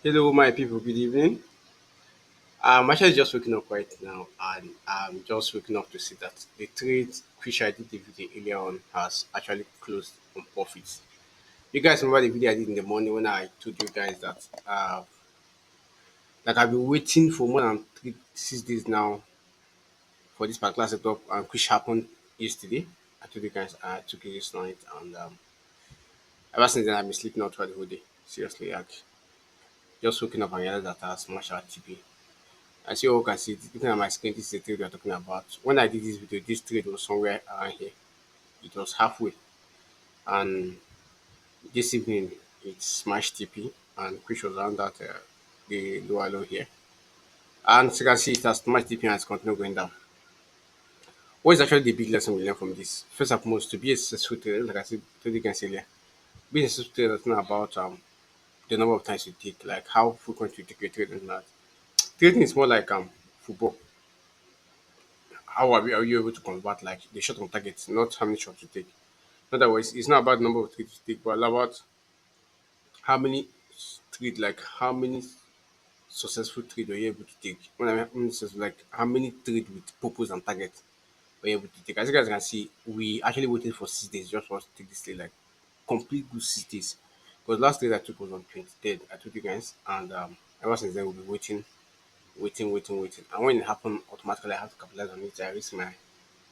Hello, my people. Good evening. I'm actually just waking up right now, and I'm just waking up to see that the trade which I did the video earlier on has actually closed on profits. You guys remember the video I did in the morning when I told you guys that I've been waiting for more than 6 days now for this particular setup, and which happened yesterday. I told you guys I took it this night, and ever since then I've been sleeping out throughout the whole day. Seriously, like just waking up and realized that I smashed our TP. I see all can see it. Looking at my screen, this is the trade we are talking about. When I did this video, this trade was somewhere around here. It was halfway. And this evening, it smashed TP and which was around that the lower low here. And so you can see it has smashed TP and it's continued going down. What is actually the big lesson we learn from this? First and foremost, to be a successful trader, like I said, told you guys earlier, being a successful trader is not about the number of times you take, like how frequent you take your trade and that. Trading is more like football. Are you able to convert like the shot on target, not how many shots you take? In other words, it's not about the number of trades you take, but about how many trade, like how many successful trade were you able to take. When I mean like how many trade with purpose and target were you able to take. As you guys can see, we actually waited for 6 days just for us to take this trade, like complete good 6 days. Because last trade I took was on 23rd. I told you guys, and ever since then we'll be waiting. And when it happened, automatically I have to capitalize on it. I risk my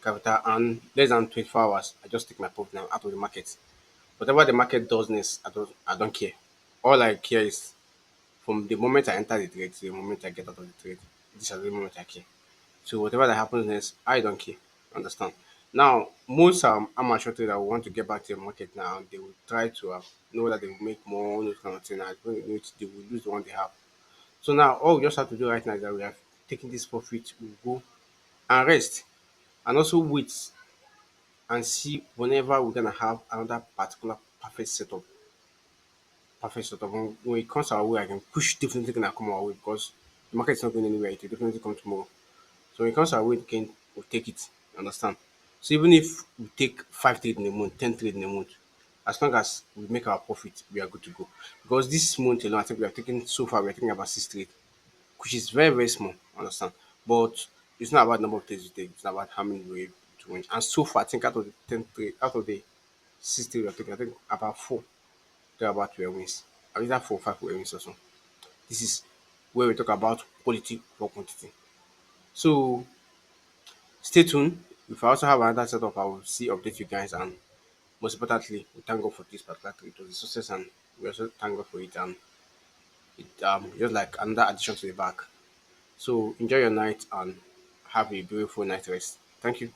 capital, and less than 24 hours, I just take my profit now out of the market. Whatever the market does next, I don't care. All I care is from the moment I enter the trade to the moment I get out of the trade. This is the moment I care. So whatever that happens next, I don't care. Understand? Now, most amateur traders will want to get back to the market now. They will try to know that they will make more, those kind of thing. And when they they will lose the one they have. So now, all we just have to do right now is that we have taken this profit, we'll go and rest, and also wait and see whenever we're gonna have another particular perfect setup. When it comes our way, I can push definitely gonna come our way because the market is not going anywhere. It will definitely come tomorrow. So when it comes our way, again, we'll take it. Understand? So even if we take 5 trade in a month, 10 trade in a month, as long as we make our profit, we are good to go. Because this month alone, I think we are taking so far, we are taking about 6 trade, which is very, very small. Understand? But it's not about number of trades you take, it's not about how many we able to win. And so far, I think out of the 10 trade, out of the 6 trade we are taking, I think about four talk about were wins. Either 4 or 5 were wins also. This is where we talk about quality for quantity. So stay tuned. If I also have another setup, I will see update you guys, and most importantly, we thank God for this particular trade. It was a success, and we also thank God for it, and it just like another addition to the bag. So enjoy your night and have a beautiful night rest. Thank you.